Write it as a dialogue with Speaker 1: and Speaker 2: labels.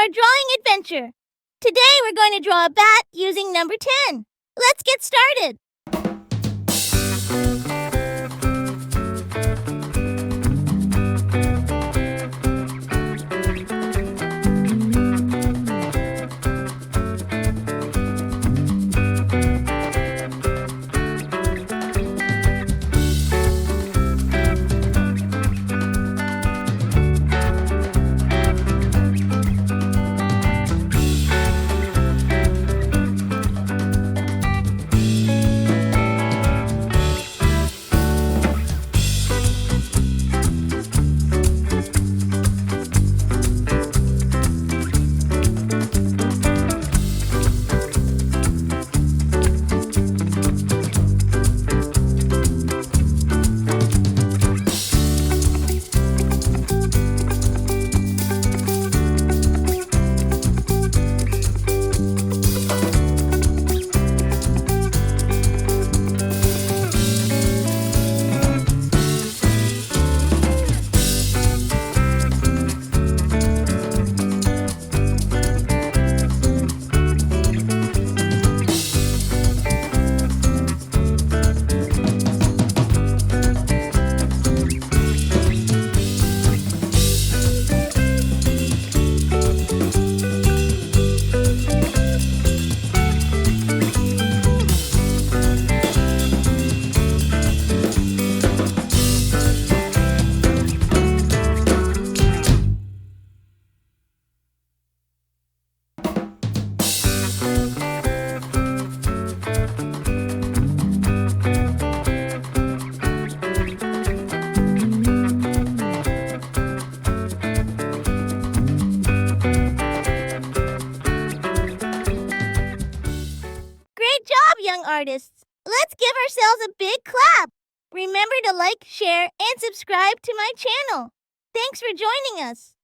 Speaker 1: our drawing adventure. Today we're going to draw a bat using number 10. Let's get started. Great job, young artists. Let's give ourselves a big clap. Remember to like, share, and subscribe to my channel. Thanks for joining us.